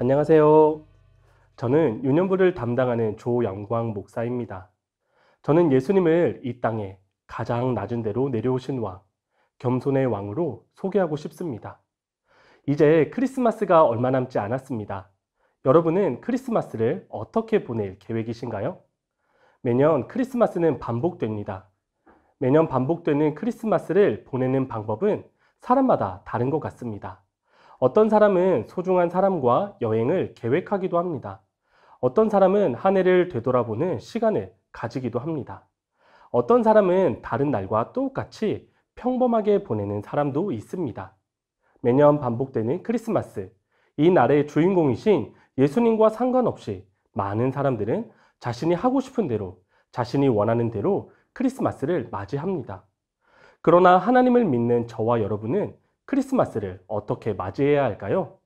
안녕하세요. 저는 유년부를 담당하는 조영광 목사입니다. 저는 예수님을 이 땅에 가장 낮은 데로 내려오신 왕, 겸손의 왕으로 소개하고 싶습니다. 이제 크리스마스가 얼마 남지 않았습니다. 여러분은 크리스마스를 어떻게 보낼 계획이신가요? 매년 크리스마스는 반복됩니다. 매년 반복되는 크리스마스를 보내는 방법은 사람마다 다른 것 같습니다. 어떤 사람은 소중한 사람과 여행을 계획하기도 합니다. 어떤 사람은 한 해를 되돌아보는 시간을 가지기도 합니다. 어떤 사람은 다른 날과 똑같이 평범하게 보내는 사람도 있습니다. 매년 반복되는 크리스마스, 이 날의 주인공이신 예수님과 상관없이 많은 사람들은 자신이 하고 싶은 대로, 자신이 원하는 대로 크리스마스를 맞이합니다. 그러나 하나님을 믿는 저와 여러분은 크리스마스를 어떻게 맞이해야 할까요?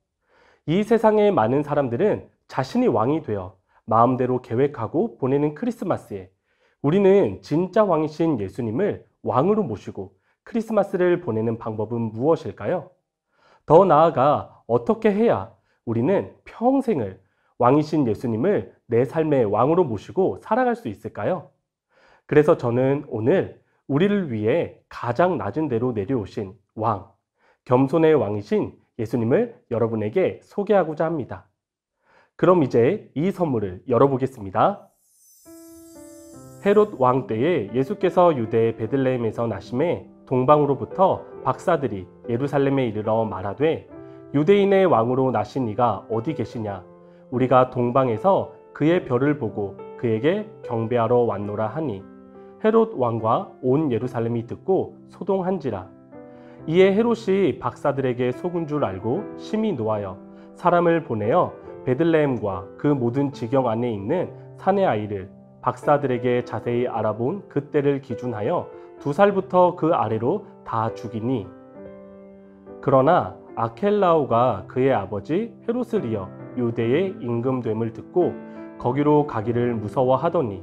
이 세상의 많은 사람들은 자신이 왕이 되어 마음대로 계획하고 보내는 크리스마스에 우리는 진짜 왕이신 예수님을 왕으로 모시고 크리스마스를 보내는 방법은 무엇일까요? 더 나아가 어떻게 해야 우리는 평생을 왕이신 예수님을 내 삶의 왕으로 모시고 살아갈 수 있을까요? 그래서 저는 오늘 우리를 위해 가장 낮은 데로 내려오신 왕, 겸손의 왕이신 예수님을 여러분에게 소개하고자 합니다. 그럼 이제 이 선물을 열어보겠습니다. 헤롯 왕 때에 예수께서 유대 베들레헴에서 나심에 동방으로부터 박사들이 예루살렘에 이르러 말하되 유대인의 왕으로 나신 이가 어디 계시냐? 우리가 동방에서 그의 별을 보고 그에게 경배하러 왔노라 하니 헤롯 왕과 온 예루살렘이 듣고 소동한지라. 이에 헤롯이 박사들에게 속은 줄 알고 심히 노하여 사람을 보내어 베들레헴과 그 모든 지경 안에 있는 사내 아이를 박사들에게 자세히 알아본 그때를 기준하여 2살부터 그 아래로 다 죽이니. 그러나 아켈라오가 그의 아버지 헤롯을 이어 유대에 임금됨을 듣고 거기로 가기를 무서워하더니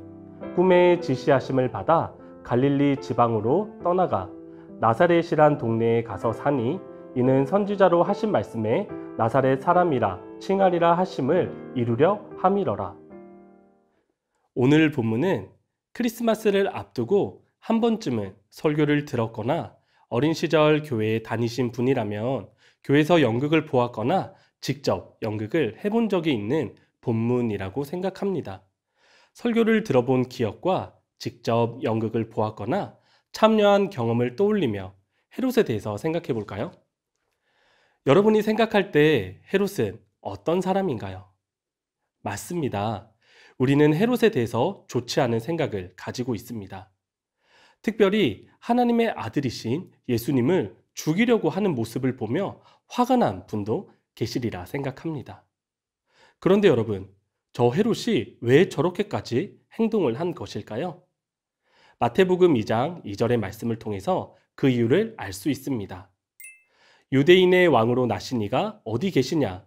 꿈에 지시하심을 받아 갈릴리 지방으로 떠나가 나사렛이란 동네에 가서 사니 이는 선지자로 하신 말씀에 나사렛 사람이라 칭하리라 하심을 이루려 함이러라. 오늘 본문은 크리스마스를 앞두고 한 번쯤은 설교를 들었거나 어린 시절 교회에 다니신 분이라면 교회에서 연극을 보았거나 직접 연극을 해본 적이 있는 본문이라고 생각합니다. 설교를 들어본 기억과 직접 연극을 보았거나 참여한 경험을 떠올리며 헤롯에 대해서 생각해 볼까요? 여러분이 생각할 때 헤롯은 어떤 사람인가요? 맞습니다. 우리는 헤롯에 대해서 좋지 않은 생각을 가지고 있습니다. 특별히 하나님의 아들이신 예수님을 죽이려고 하는 모습을 보며 화가 난 분도 계시리라 생각합니다. 그런데 여러분, 저 헤롯이 왜 저렇게까지 행동을 한 것일까요? 마태복음 2장 2절의 말씀을 통해서 그 이유를 알 수 있습니다. 유대인의 왕으로 나신 이가 어디 계시냐?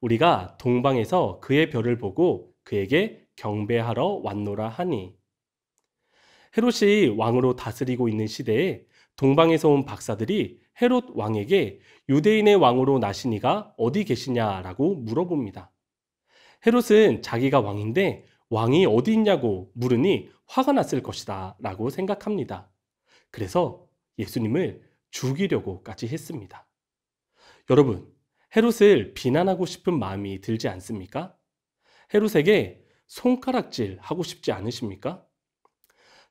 우리가 동방에서 그의 별을 보고 그에게 경배하러 왔노라 하니. 헤롯이 왕으로 다스리고 있는 시대에 동방에서 온 박사들이 헤롯 왕에게 유대인의 왕으로 나신 이가 어디 계시냐라고 물어봅니다. 헤롯은 자기가 왕인데 왕이 어디 있냐고 물으니 화가 났을 것이다 라고 생각합니다. 그래서 예수님을 죽이려고까지 했습니다. 여러분, 헤롯을 비난하고 싶은 마음이 들지 않습니까? 헤롯에게 손가락질 하고 싶지 않으십니까?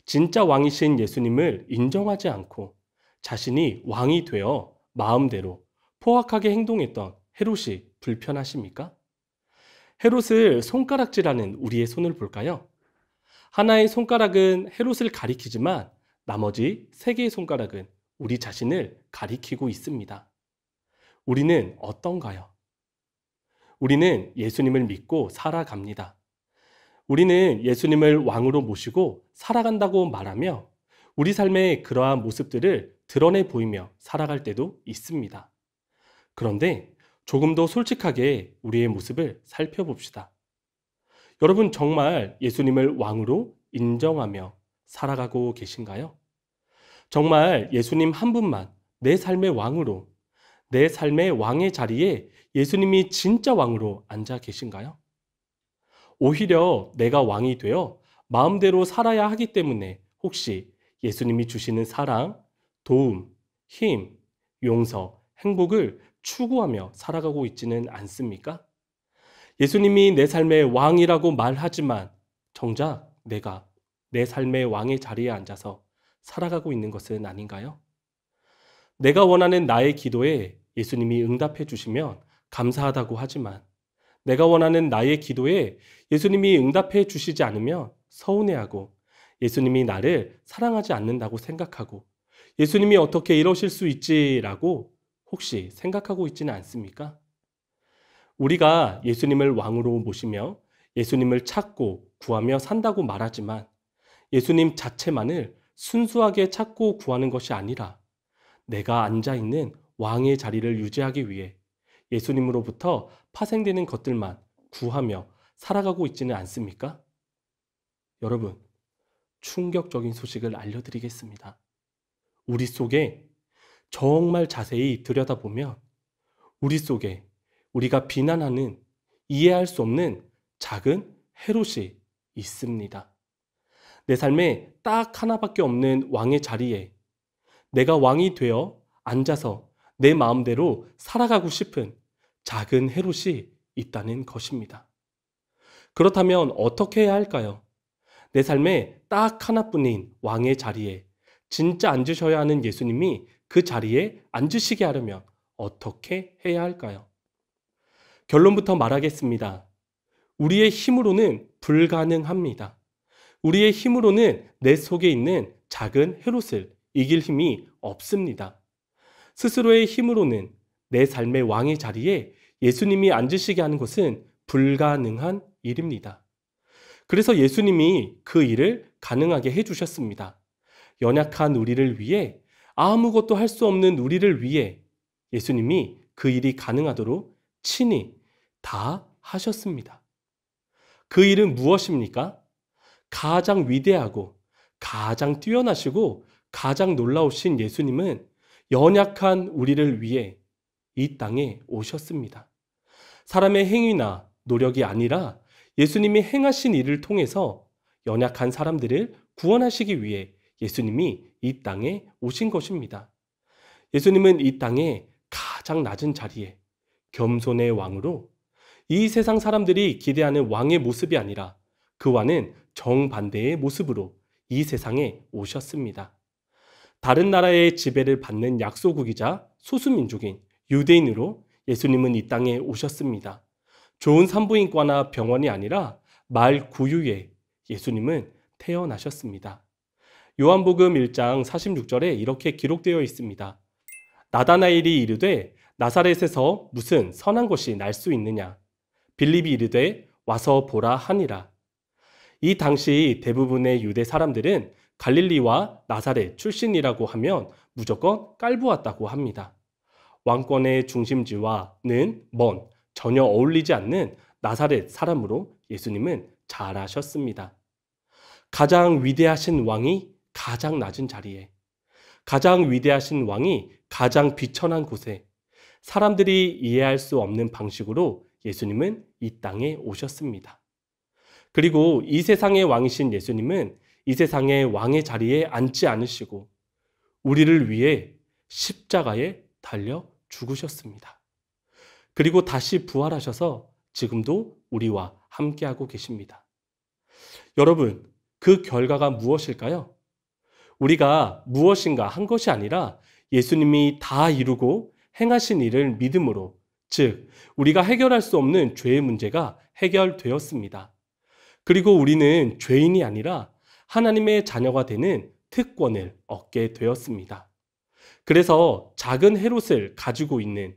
진짜 왕이신 예수님을 인정하지 않고 자신이 왕이 되어 마음대로 포악하게 행동했던 헤롯이 불편하십니까? 헤롯을 손가락질하는 우리의 손을 볼까요? 하나의 손가락은 헤롯을 가리키지만 나머지 3개의 손가락은 우리 자신을 가리키고 있습니다. 우리는 어떤가요? 우리는 예수님을 믿고 살아갑니다. 우리는 예수님을 왕으로 모시고 살아간다고 말하며 우리 삶의 그러한 모습들을 드러내 보이며 살아갈 때도 있습니다. 그런데 조금 더 솔직하게 우리의 모습을 살펴봅시다. 여러분 정말 예수님을 왕으로 인정하며 살아가고 계신가요? 정말 예수님 한 분만 내 삶의 왕으로, 내 삶의 왕의 자리에 예수님이 진짜 왕으로 앉아 계신가요? 오히려 내가 왕이 되어 마음대로 살아야 하기 때문에 혹시 예수님이 주시는 사랑, 도움, 힘, 용서, 행복을 추구하며 살아가고 있지는 않습니까? 예수님이 내 삶의 왕이라고 말하지만 정작 내가 내 삶의 왕의 자리에 앉아서 살아가고 있는 것은 아닌가요? 내가 원하는 나의 기도에 예수님이 응답해 주시면 감사하다고 하지만 내가 원하는 나의 기도에 예수님이 응답해 주시지 않으면 서운해하고 예수님이 나를 사랑하지 않는다고 생각하고 예수님이 어떻게 이러실 수 있지라고 혹시 생각하고 있지는 않습니까? 우리가 예수님을 왕으로 모시며 예수님을 찾고 구하며 산다고 말하지만 예수님 자체만을 순수하게 찾고 구하는 것이 아니라 내가 앉아있는 왕의 자리를 유지하기 위해 예수님으로부터 파생되는 것들만 구하며 살아가고 있지는 않습니까? 여러분, 충격적인 소식을 알려드리겠습니다. 우리 속에 정말 자세히 들여다보면 우리 속에 우리가 비난하는 이해할 수 없는 작은 헤롯이 있습니다. 내 삶에 딱 하나밖에 없는 왕의 자리에 내가 왕이 되어 앉아서 내 마음대로 살아가고 싶은 작은 헤롯이 있다는 것입니다. 그렇다면 어떻게 해야 할까요? 내 삶에 딱 하나뿐인 왕의 자리에 진짜 앉으셔야 하는 예수님이 그 자리에 앉으시게 하려면 어떻게 해야 할까요? 결론부터 말하겠습니다. 우리의 힘으로는 불가능합니다. 우리의 힘으로는 내 속에 있는 작은 헤롯을 이길 힘이 없습니다. 스스로의 힘으로는 내 삶의 왕의 자리에 예수님이 앉으시게 하는 것은 불가능한 일입니다. 그래서 예수님이 그 일을 가능하게 해주셨습니다. 연약한 우리를 위해, 아무것도 할 수 없는 우리를 위해 예수님이 그 일이 가능하도록 친히 다 하셨습니다. 그 일은 무엇입니까? 가장 위대하고 가장 뛰어나시고 가장 놀라우신 예수님은 연약한 우리를 위해 이 땅에 오셨습니다. 사람의 행위나 노력이 아니라 예수님이 행하신 일을 통해서 연약한 사람들을 구원하시기 위해 예수님이 이 땅에 오신 것입니다. 예수님은 이 땅에 가장 낮은 자리에 겸손의 왕으로 이 세상 사람들이 기대하는 왕의 모습이 아니라 그와는 정반대의 모습으로 이 세상에 오셨습니다. 다른 나라의 지배를 받는 약소국이자 소수민족인 유대인으로 예수님은 이 땅에 오셨습니다. 좋은 산부인과나 병원이 아니라 말 구유에 예수님은 태어나셨습니다. 요한복음 1장 46절에 이렇게 기록되어 있습니다. 나다나엘이 이르되 나사렛에서 무슨 선한 것이 날 수 있느냐? 빌립이 이르되 와서 보라 하니라. 이 당시 대부분의 유대 사람들은 갈릴리와 나사렛 출신이라고 하면 무조건 깔보았다고 합니다. 왕권의 중심지와는 먼 전혀 어울리지 않는 나사렛 사람으로 예수님은 잘 아셨습니다. 가장 위대하신 왕이 가장 낮은 자리에, 가장 위대하신 왕이 가장 비천한 곳에 사람들이 이해할 수 없는 방식으로 예수님은 이 땅에 오셨습니다. 그리고 이 세상의 왕이신 예수님은 이 세상의 왕의 자리에 앉지 않으시고 우리를 위해 십자가에 달려 죽으셨습니다. 그리고 다시 부활하셔서 지금도 우리와 함께하고 계십니다. 여러분, 그 결과가 무엇일까요? 우리가 무엇인가 한 것이 아니라 예수님이 다 이루고 행하신 일을 믿음으로, 즉 우리가 해결할 수 없는 죄의 문제가 해결되었습니다. 그리고 우리는 죄인이 아니라 하나님의 자녀가 되는 특권을 얻게 되었습니다. 그래서 작은 헤롯을 가지고 있는,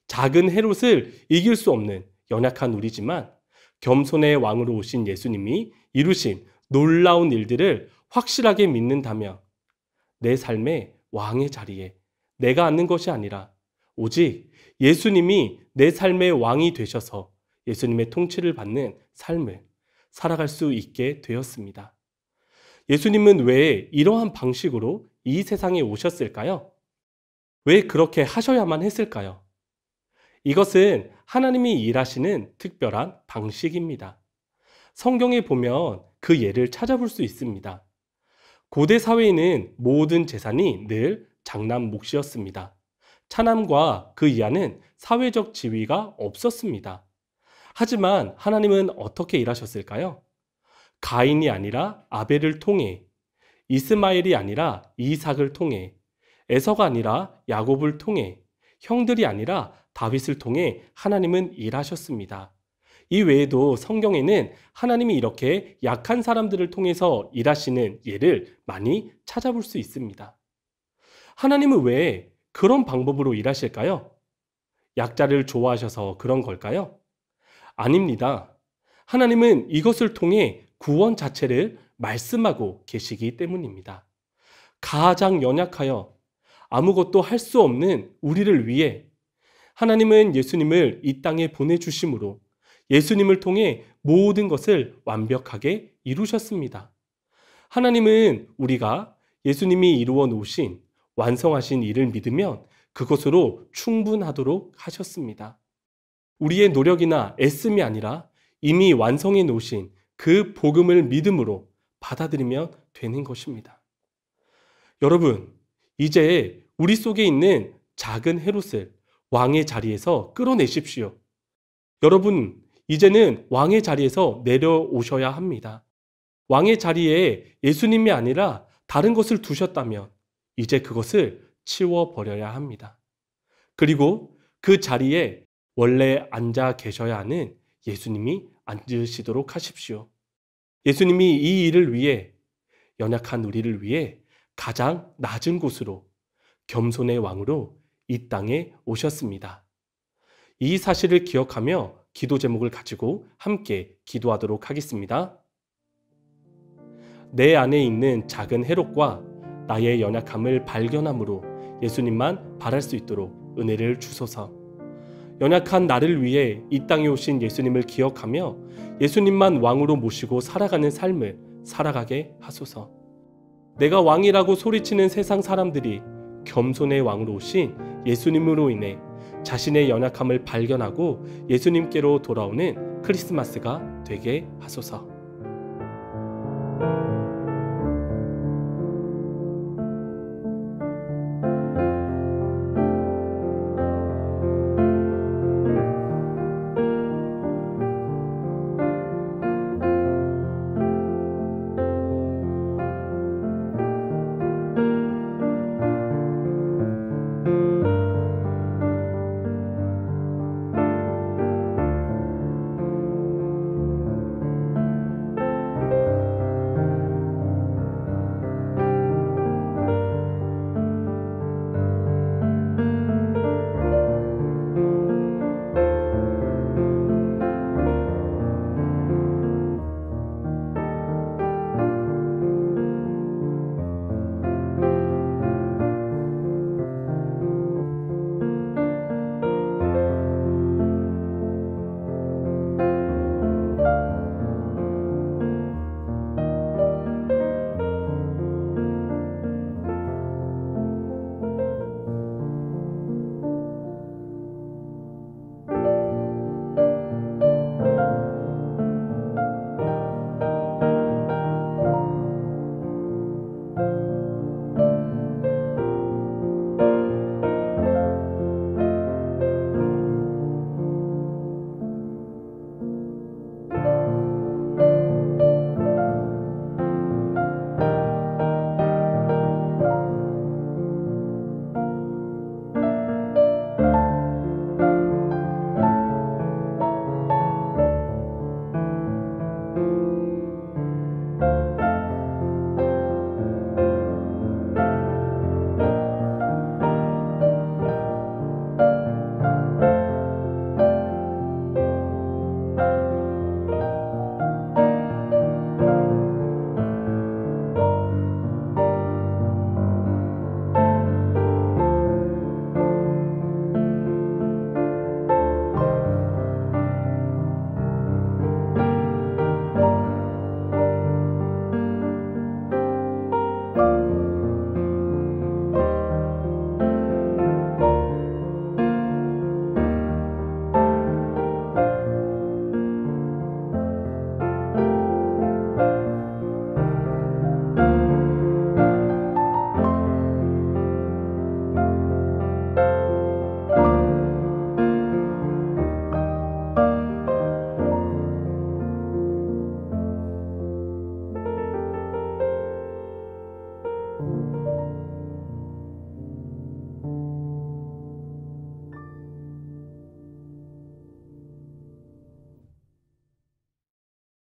작은 헤롯을 이길 수 없는 연약한 우리지만 겸손의 왕으로 오신 예수님이 이루신 놀라운 일들을 확실하게 믿는다면 내 삶의 왕의 자리에 내가 앉는 것이 아니라 오직 예수님이 내 삶의 왕이 되셔서 예수님의 통치를 받는 삶을 살아갈 수 있게 되었습니다. 예수님은 왜 이러한 방식으로 이 세상에 오셨을까요? 왜 그렇게 하셔야만 했을까요? 이것은 하나님이 일하시는 특별한 방식입니다. 성경에 보면 그 예를 찾아볼 수 있습니다. 고대 사회에는 모든 재산이 늘 장남 몫이었습니다. 차남과 그 이하는 사회적 지위가 없었습니다. 하지만 하나님은 어떻게 일하셨을까요? 가인이 아니라 아벨을 통해, 이스마엘이 아니라 이삭을 통해, 에서가 아니라 야곱을 통해, 형들이 아니라 다윗을 통해 하나님은 일하셨습니다. 이 외에도 성경에는 하나님이 이렇게 약한 사람들을 통해서 일하시는 예를 많이 찾아볼 수 있습니다. 하나님은 왜 그런 방법으로 일하실까요? 약자를 좋아하셔서 그런 걸까요? 아닙니다. 하나님은 이것을 통해 구원 자체를 말씀하고 계시기 때문입니다. 가장 연약하여 아무것도 할 수 없는 우리를 위해 하나님은 예수님을 이 땅에 보내주심으로 예수님을 통해 모든 것을 완벽하게 이루셨습니다. 하나님은 우리가 예수님이 이루어 놓으신 완성하신 일을 믿으면 그것으로 충분하도록 하셨습니다. 우리의 노력이나 애씀이 아니라 이미 완성해 놓으신 그 복음을 믿음으로 받아들이면 되는 것입니다. 여러분, 이제 우리 속에 있는 작은 헤롯을 왕의 자리에서 끌어내십시오. 여러분, 이제는 왕의 자리에서 내려오셔야 합니다. 왕의 자리에 예수님이 아니라 다른 것을 두셨다면 이제 그것을 치워버려야 합니다. 그리고 그 자리에 원래 앉아 계셔야 하는 예수님이 앉으시도록 하십시오. 예수님이 이 일을 위해, 연약한 우리를 위해 가장 낮은 곳으로 겸손의 왕으로 이 땅에 오셨습니다. 이 사실을 기억하며 기도 제목을 가지고 함께 기도하도록 하겠습니다. 내 안에 있는 작은 헤롯과 나의 연약함을 발견함으로 예수님만 바랄 수 있도록 은혜를 주소서. 연약한 나를 위해 이 땅에 오신 예수님을 기억하며 예수님만 왕으로 모시고 살아가는 삶을 살아가게 하소서. 내가 왕이라고 소리치는 세상 사람들이 겸손의 왕으로 오신 예수님으로 인해 자신의 연약함을 발견하고 예수님께로 돌아오는 크리스마스가 되게 하소서.